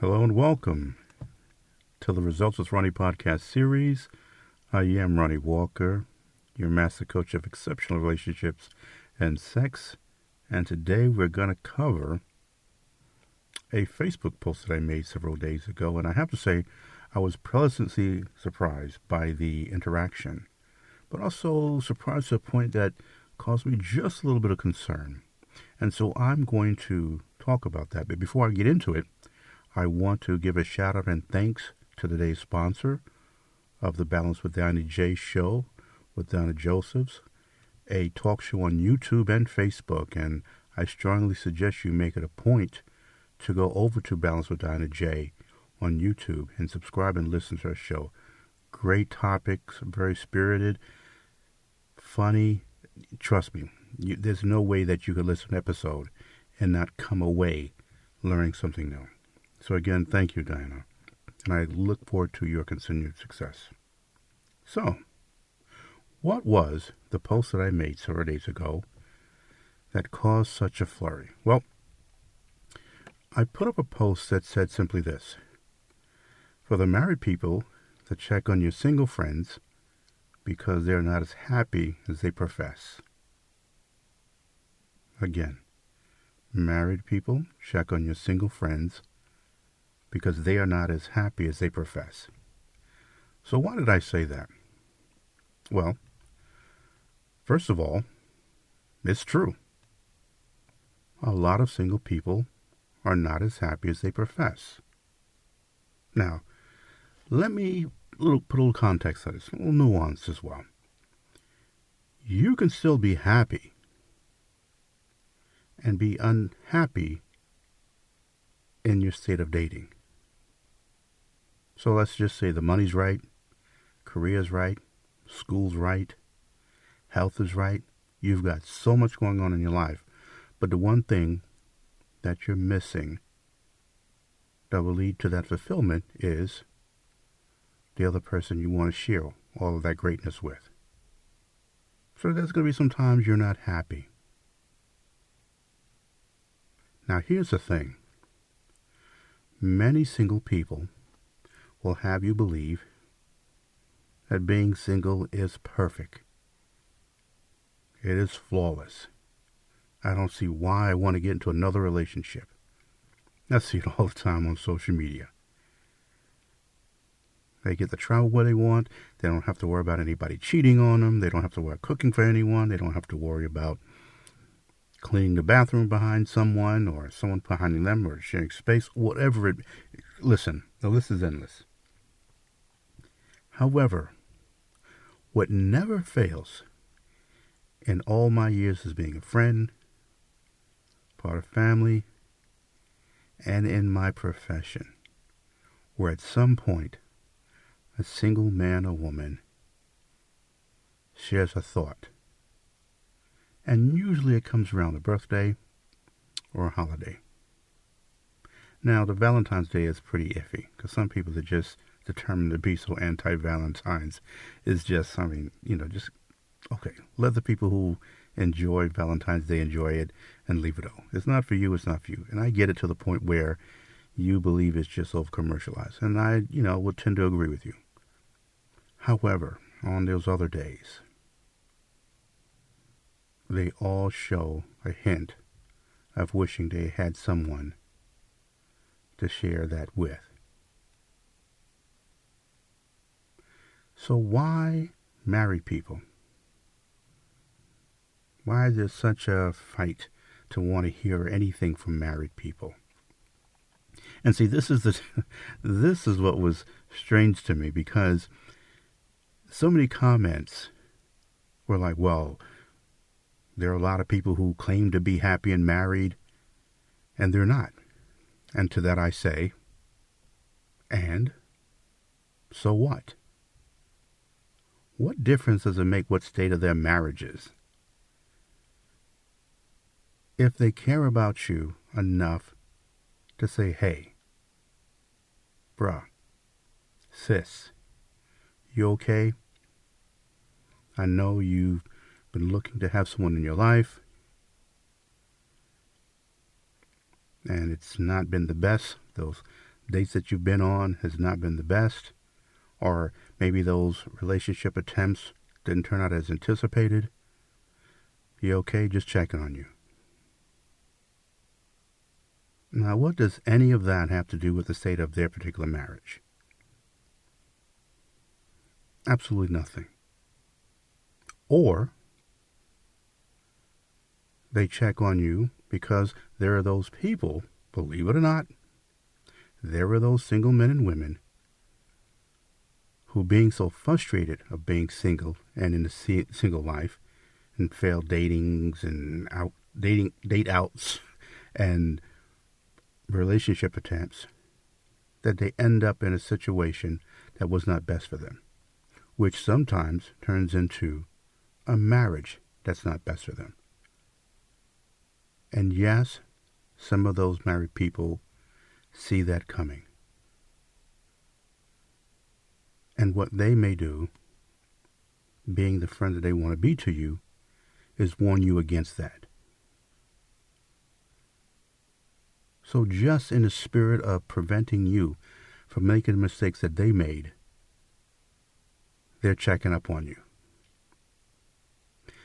Hello and welcome to the Results with Ronnie podcast series. I am Ronnie Walker, your master coach of exceptional relationships and sex. And today we're going to cover a Facebook post that I made several days ago. And I have to say, I was pleasantly surprised by the interaction, but also surprised to a point that caused me just a little bit of concern. And so I'm going to talk about that. But before I get into it, I want to give a shout out and thanks to today's sponsor of the Balance with Dinah J show with Donna Josephs, a talk show on YouTube and Facebook. And I strongly suggest you make it a point to go over to Balance with Dinah J on YouTube and subscribe and listen to her show. Great topics, very spirited, funny. Trust me, there's no way that you could listen to an episode and not come away learning something new. So again, thank you, Diana, and I look forward to your continued success. So, what was the post that I made several days ago that caused such a flurry? Well, I put up a post that said simply this: for the married people to check on your single friends because they're not as happy as they profess. Again, married people, check on your single friends because they are not as happy as they profess. So why did I say that? Well, first of all, it's true. A lot of single people are not as happy as they profess. Now, let me put a little context on this, a little nuance as well. You can still be happy and be unhappy in your state of dating. So let's just say the money's right, career's right, school's right, health is right. You've got so much going on in your life. But the one thing that you're missing that will lead to that fulfillment is the other person you want to share all of that greatness with. So there's going to be some times you're not happy. Now here's the thing. Many single people will have you believe that being single is perfect. It is flawless. I don't see why I want to get into another relationship. I see it all the time on social media. They get to travel where they want. They don't have to worry about anybody cheating on them. They don't have to worry about cooking for anyone. They don't have to worry about cleaning the bathroom behind someone or someone behind them or sharing space, whatever it. Listen, the list is endless. However, what never fails in all my years as being a friend, part of family, and in my profession, where at some point a single man or woman shares a thought. And usually it comes around a birthday or a holiday. Now, the Valentine's Day is pretty iffy, because some people are just determined to be so anti-Valentine's. It's just, just, okay, let the people who enjoy Valentine's Day enjoy it and leave it all. It's not for you, it's not for you. And I get it to the point where you believe it's just over-commercialized. And I, would tend to agree with you. However, on those other days, they all show a hint of wishing they had someone to share that with. So why married people? Why is there such a fight to want to hear anything from married people? And see, this is what was strange to me, because so many comments were like, well, there are a lot of people who claim to be happy and married, and they're not. And to that I say, and so what? What difference does it make what state of their marriage is? If they care about you enough to say, hey, bruh, sis, you okay? I know you've been looking to have someone in your life, and it's not been the best. Those dates that you've been on has not been the best, or maybe those relationship attempts didn't turn out as anticipated. You okay? Just checking on you. Now, what does any of that have to do with the state of their particular marriage? Absolutely nothing. Or they check on you because there are those people, believe it or not, there are those single men and women who, being so frustrated of being single and in the single life and failed datings and date outs and relationship attempts, that they end up in a situation that was not best for them, which sometimes turns into a marriage that's not best for them. And yes, some of those married people see that coming. And what they may do, being the friend that they want to be to you, is warn you against that. So just in the spirit of preventing you from making the mistakes that they made, they're checking up on you.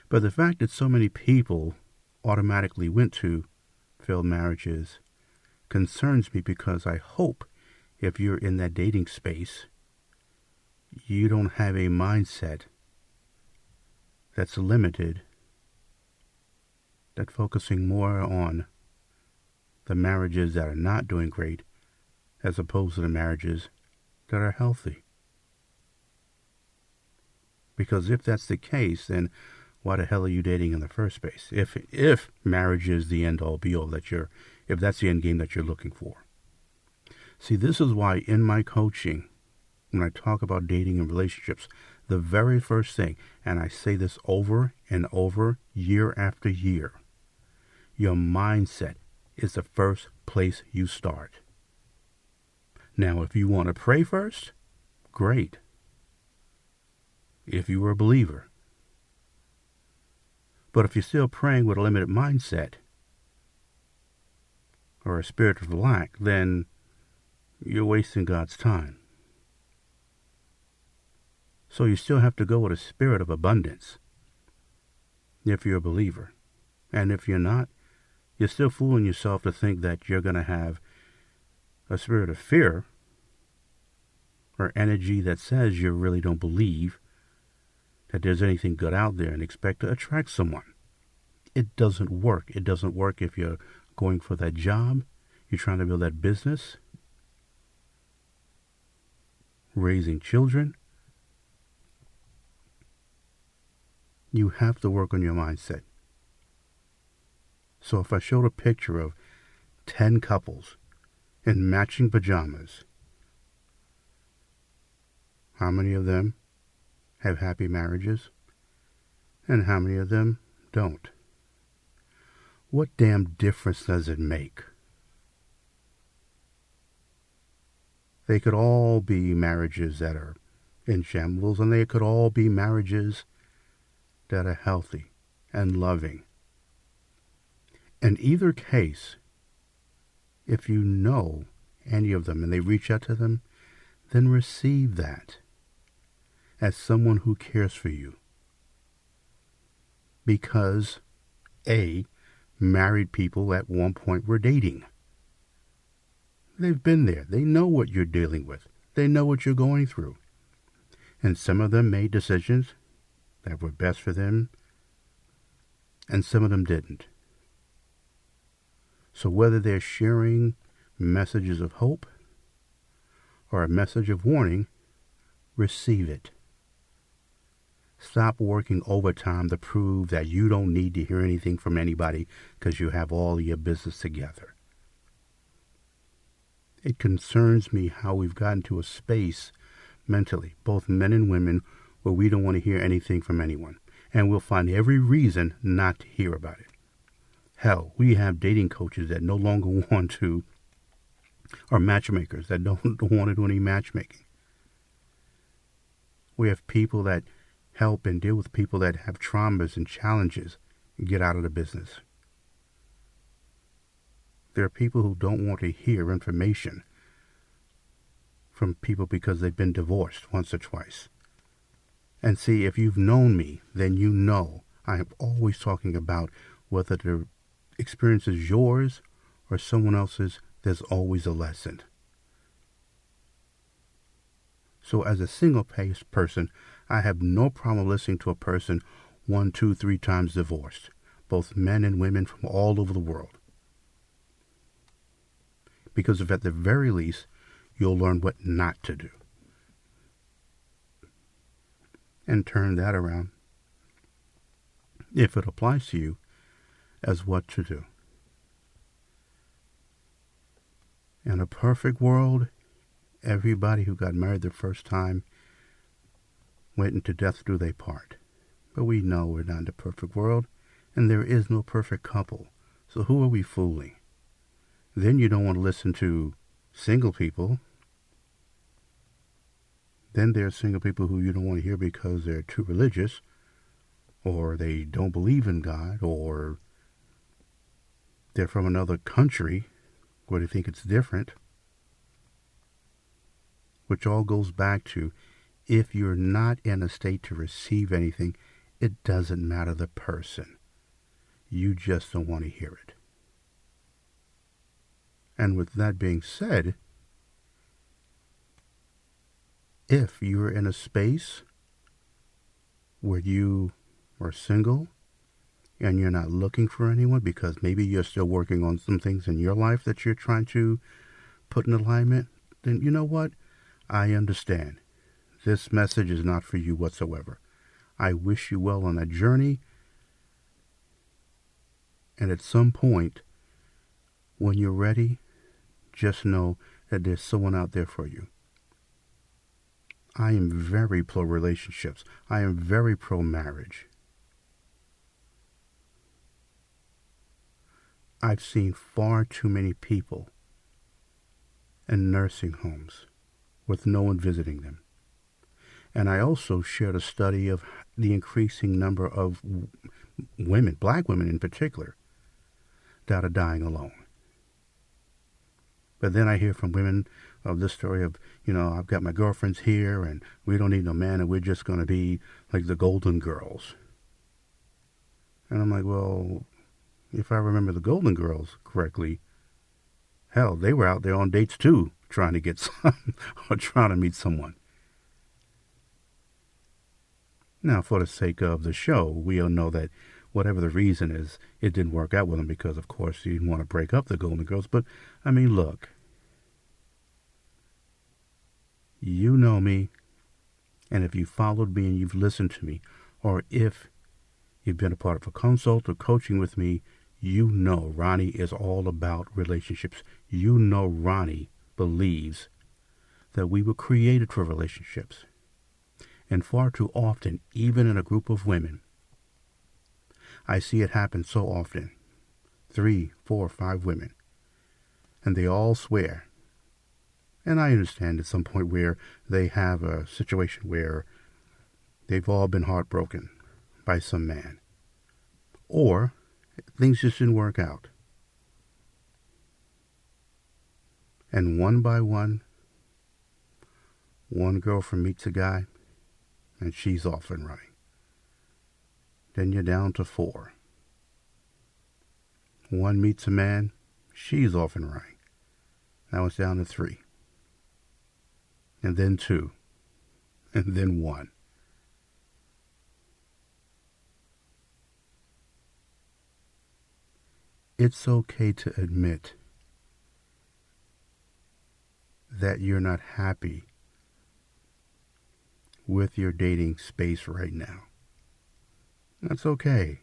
But the fact that so many people automatically went to failed marriages concerns me, because I hope if you're in that dating space, you don't have a mindset that's limited, that focusing more on the marriages that are not doing great as opposed to the marriages that are healthy. Because if that's the case, then why the hell are you dating in the first place? If marriage is the end all be all if that's the end game that you're looking for. See, this is why in my coaching, when I talk about dating and relationships, the very first thing, and I say this over and over, year after year, your mindset is the first place you start. Now, if you want to pray first, great. If you were a believer. But if you're still praying with a limited mindset or a spirit of lack, then you're wasting God's time. So you still have to go with a spirit of abundance if you're a believer. And if you're not, you're still fooling yourself to think that you're going to have a spirit of fear or energy that says you really don't believe that there's anything good out there and expect to attract someone. It doesn't work. It doesn't work if you're going for that job, you're trying to build that business, raising children. You have to work on your mindset. So if I showed a picture of 10 couples in matching pajamas, how many of them have happy marriages and how many of them don't? What damn difference does it make? They could all be marriages that are in shambles, and they could all be marriages that are healthy and loving. In either case, if you know any of them and they reach out to them, then receive that as someone who cares for you. Because, A, married people at one point were dating. They've been there. They know what you're dealing with. They know what you're going through. And some of them made decisions that were best for them, and some of them didn't. So whether they're sharing messages of hope or a message of warning, receive it. Stop working overtime to prove that you don't need to hear anything from anybody because you have all your business together. It concerns me how we've gotten to a space mentally, both men and women, where we don't want to hear anything from anyone. And we'll find every reason not to hear about it. Hell, we have dating coaches that no longer want to, or matchmakers that don't want to do any matchmaking. We have people that help and deal with people that have traumas and challenges and get out of the business. There are people who don't want to hear information from people because they've been divorced once or twice. And see, if you've known me, then you know I am always talking about whether the experience is yours or someone else's, there's always a lesson. So as a single-paced person, I have no problem listening to a person 1, 2, 3 times divorced, both men and women from all over the world. Because if at the very least, you'll learn what not to do. And turn that around, if it applies to you, as what to do. In a perfect world, everybody who got married the first time went into death do they part. But we know we're not in a perfect world, and there is no perfect couple. So who are we fooling? Then you don't want to listen to single people. Then there are single people who you don't want to hear because they're too religious, or they don't believe in God, or they're from another country where they think it's different. Which all goes back to, if you're not in a state to receive anything, it doesn't matter the person. You just don't want to hear it. And with that being said, if you're in a space where you are single and you're not looking for anyone because maybe you're still working on some things in your life that you're trying to put in alignment, then you know what? I understand. This message is not for you whatsoever. I wish you well on that journey. And at some point, when you're ready, just know that there's someone out there for you. I am very pro relationships. I am very pro marriage. I've seen far too many people in nursing homes with no one visiting them. And I also shared a study of the increasing number of women, black women in particular, that are dying alone. But then I hear from women of this story of, I've got my girlfriends here and we don't need no man and we're just going to be like the Golden Girls. And I'm like, well, if I remember the Golden Girls correctly, hell, they were out there on dates too, trying to get some or trying to meet someone. Now, for the sake of the show, we all know that whatever the reason is, it didn't work out with him because, of course, he didn't want to break up the Golden Girls. But, I mean, look. You know me, and if you followed me and you've listened to me, or if you've been a part of a consult or coaching with me, you know Ronnie is all about relationships. You know Ronnie believes that we were created for relationships. And far too often, even in a group of women, I see it happen so often. 3, 4, 5 women. And they all swear. And I understand at some point where they have a situation where they've all been heartbroken by some man. Or things just didn't work out. And one by one girlfriend meets a guy, and she's off and running. Then you're down to 4. One meets a man, she's off and running. Now it's down to 3. And then 2. And then 1. It's okay to admit that you're not happy with your dating space right now. That's okay.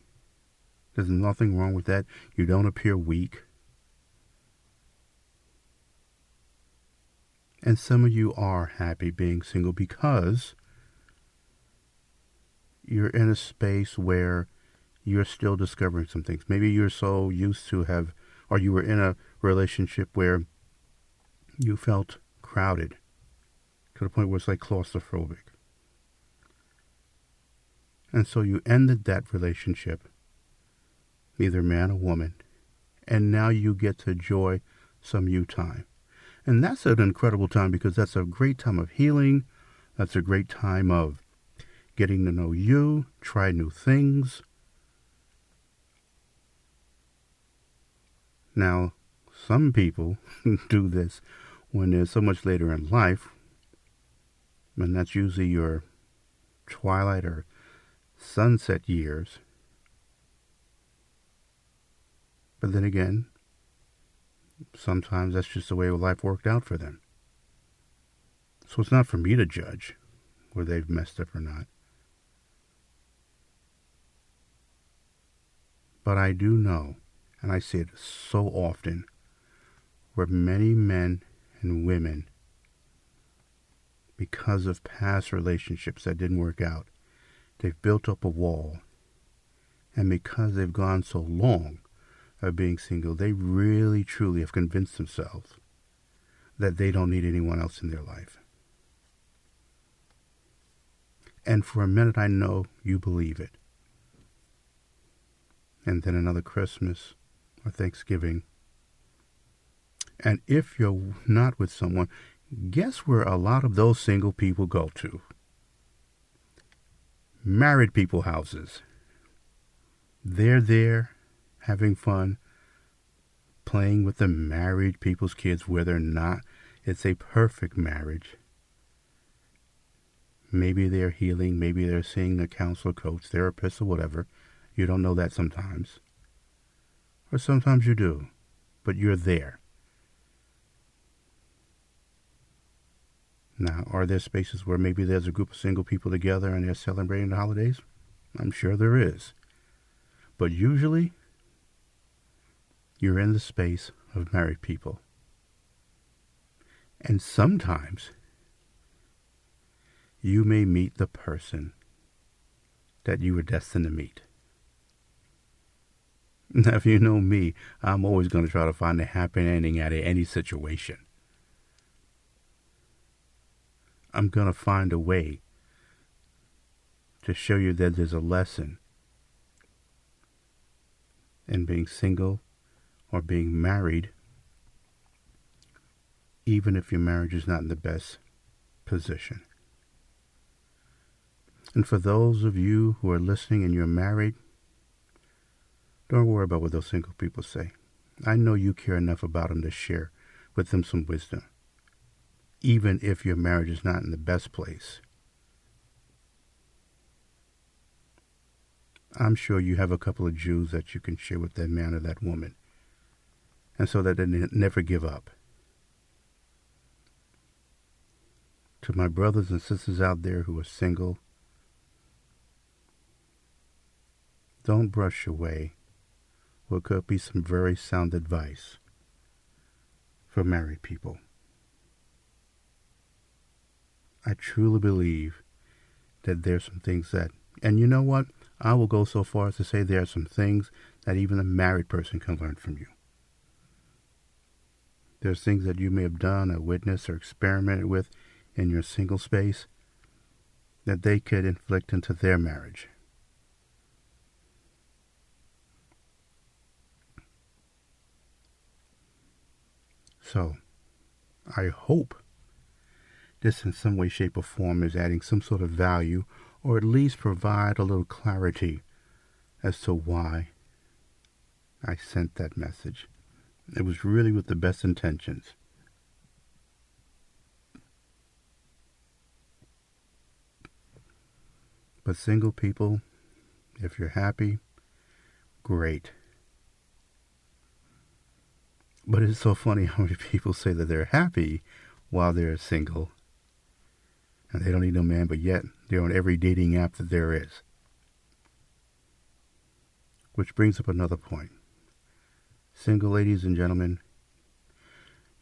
There's nothing wrong with that. You don't appear weak. And some of you are happy being single because you're in a space where you're still discovering some things. Maybe you're so used to or you were in a relationship where you felt crowded to the point where it's like claustrophobic. And so you ended that relationship, either man or woman, and now you get to enjoy some you time. And that's an incredible time because that's a great time of healing. That's a great time of getting to know you, try new things. Now, some people do this when they're so much later in life, and that's usually your twilight or sunset years. But then again, sometimes that's just the way life worked out for them. So it's not for me to judge whether they've messed up or not. But I do know, and I see it so often, where many men and women, because of past relationships that didn't work out, they've built up a wall. And because they've gone so long of being single, they really, truly have convinced themselves that they don't need anyone else in their life. And for a minute, I know you believe it. And then another Christmas or Thanksgiving. And if you're not with someone, guess where a lot of those single people go to? Married people houses. They're there having fun, playing with the married people's kids, whether or not it's a perfect marriage. Maybe they're healing, maybe they're seeing a counselor, coach, therapist, or whatever. You don't know that sometimes. Or sometimes you do, but you're there. Now, are there spaces where maybe there's a group of single people together and they're celebrating the holidays? I'm sure there is. But usually, you're in the space of married people. And sometimes, you may meet the person that you were destined to meet. Now, if you know me, I'm always going to try to find a happy ending out of any situation. I'm going to find a way to show you that there's a lesson in being single or being married, even if your marriage is not in the best position. And for those of you who are listening and you're married, don't worry about what those single people say. I know you care enough about them to share with them some wisdom, even if your marriage is not in the best place. I'm sure you have a couple of Jews that you can share with that man or that woman, and so that they never give up. To my brothers and sisters out there who are single, don't brush away what could be some very sound advice for married people. I truly believe that there's some things that, and you know what? I will go so far as to say there are some things that even a married person can learn from you. There's things that you may have done or witnessed or experimented with in your single space that they could inflict into their marriage. So, I hope this in some way, shape, or form is adding some sort of value, or at least provide a little clarity as to why I sent that message. It was really with the best intentions. But single people, if you're happy, great. But it's so funny how many people say that they're happy while they're single and they don't need no man, but yet they're on every dating app that there is. Which brings up another point. Single ladies and gentlemen,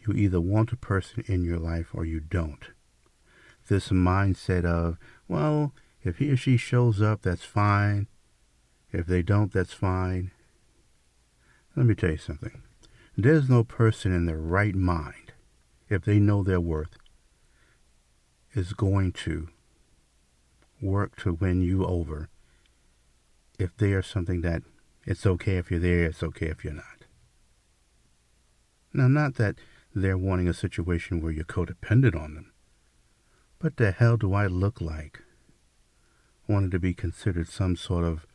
you either want a person in your life or you don't. This mindset of, well, if he or she shows up, that's fine. If they don't, that's fine. Let me tell you something. There's no person in their right mind, if they know their worth, is going to work to win you over if they are something that it's okay if you're there, it's okay if you're not. Now, not that they're wanting a situation where you're codependent on them. What the hell do I look like? Wanted to be considered some sort of,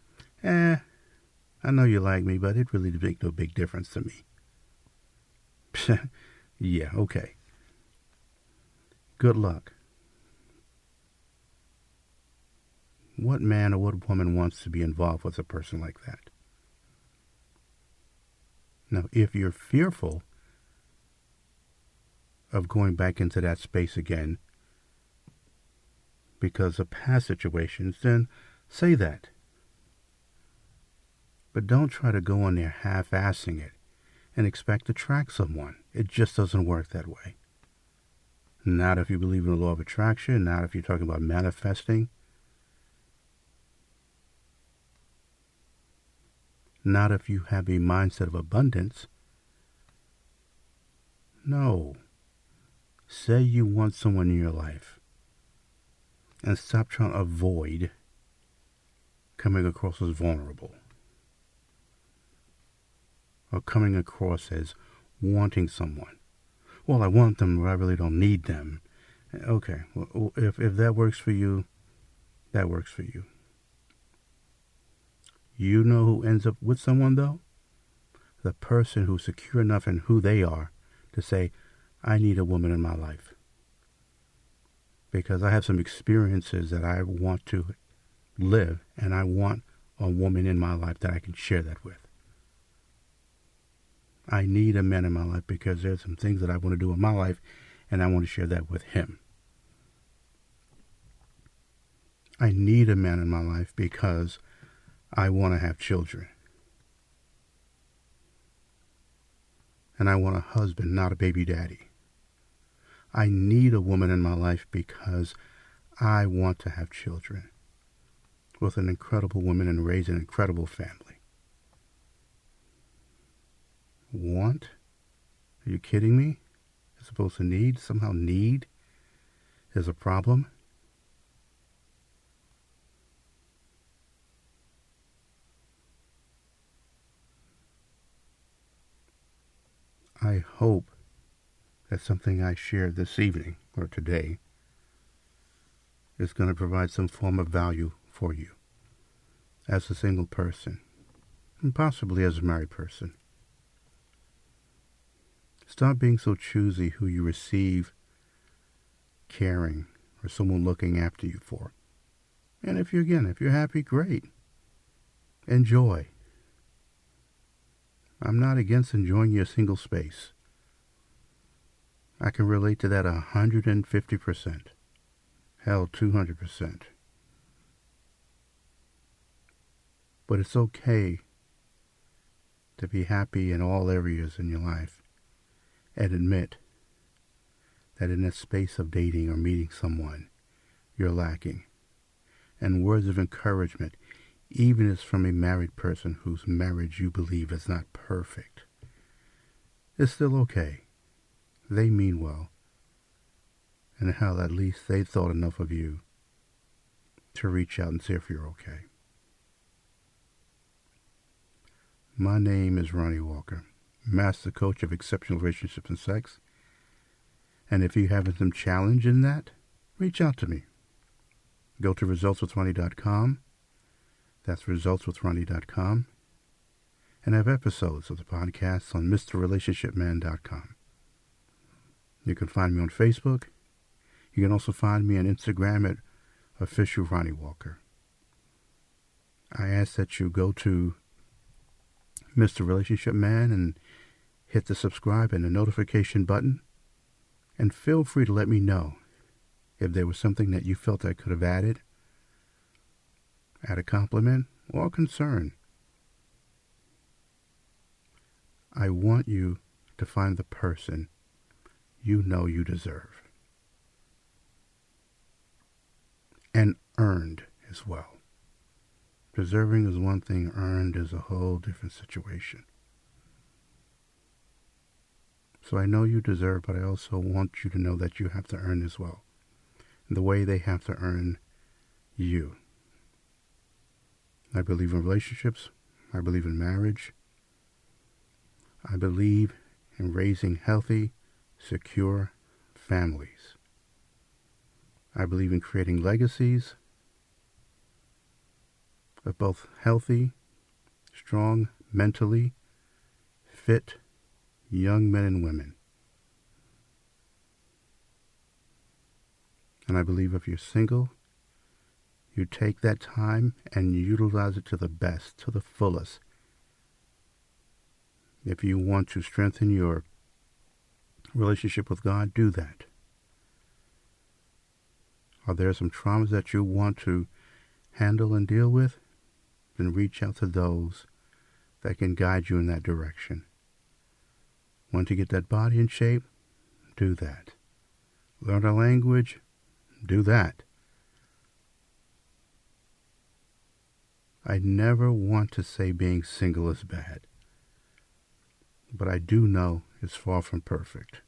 I know you like me, but it really makes no big difference to me. Yeah, okay. Good luck. What man or what woman wants to be involved with a person like that? Now, if you're fearful of going back into that space again because of past situations, then say that. But don't try to go in there half-assing it and expect to attract someone. It just doesn't work that way. Not if you believe in the law of attraction, not if you're talking about manifesting, not if you have a mindset of abundance. No. Say you want someone in your life and stop trying to avoid coming across as vulnerable or coming across as wanting someone. Well, I want them, but I really don't need them. Okay, well, if that works for you, that works for you. You know who ends up with someone, though? The person who's secure enough in who they are to say, I need a woman in my life. Because I have some experiences that I want to live, and I want a woman in my life that I can share that with. I need a man in my life because there's some things that I want to do in my life, and I want to share that with him. I need a man in my life because I want to have children. And I want a husband, not a baby daddy. I need a woman in my life because I want to have children with an incredible woman and raise an incredible family. Want? Are you kidding me? As opposed to need? Somehow need is a problem? I hope that something I shared this evening or today is going to provide some form of value for you as a single person and possibly as a married person. Stop being so choosy who you receive caring or someone looking after you for. And if you're happy, great. Enjoy. I'm not against enjoying your single space. I can relate to that 150%. Hell, 200%. But it's okay to be happy in all areas in your life and admit that in that space of dating or meeting someone, you're lacking. And words of encouragement, even if it's from a married person whose marriage you believe is not perfect, it's still okay. They mean well. And hell, at least they thought enough of you to reach out and see if you're okay. My name is Ronnie Walker, Master Coach of Exceptional Relationships and Sex. And if you're having some challenge in that, reach out to me. Go to resultswithronnie.com. That's resultswithronnie.com. And I have episodes of the podcast on MrRelationshipMan.com. You can find me on Facebook. You can also find me on Instagram at official Ronnie Walker. I ask that you go to Mr. Relationship Man and hit the subscribe and the notification button. And feel free to let me know if there was something that you felt I could have added, add a compliment or a concern. I want you to find the person you know you deserve. And earned as well. Deserving is one thing, earned is a whole different situation. So I know you deserve, but I also want you to know that you have to earn as well. The way they have to earn you. I believe in relationships. I believe in marriage. I believe in raising healthy, secure families. I believe in creating legacies of both healthy, strong, mentally fit young men and women. And I believe if you're single, you take that time and you utilize it to the best, to the fullest. If you want to strengthen your relationship with God, do that. Are there some traumas that you want to handle and deal with? Then reach out to those that can guide you in that direction. Want to get that body in shape? Do that. Learn a language? Do that. I never want to say being single is bad, but I do know it's far from perfect.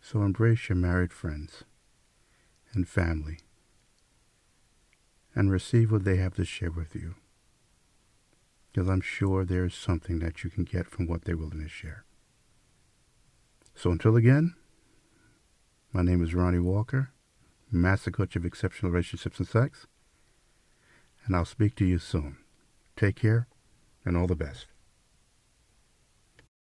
So embrace your married friends and family and receive what they have to share with you, because I'm sure there is something that you can get from what they're willing to share. So until again, my name is Ronnie Walker, Master Coach of Exceptional Relationships and Sex, and I'll speak to you soon. Take care, and all the best.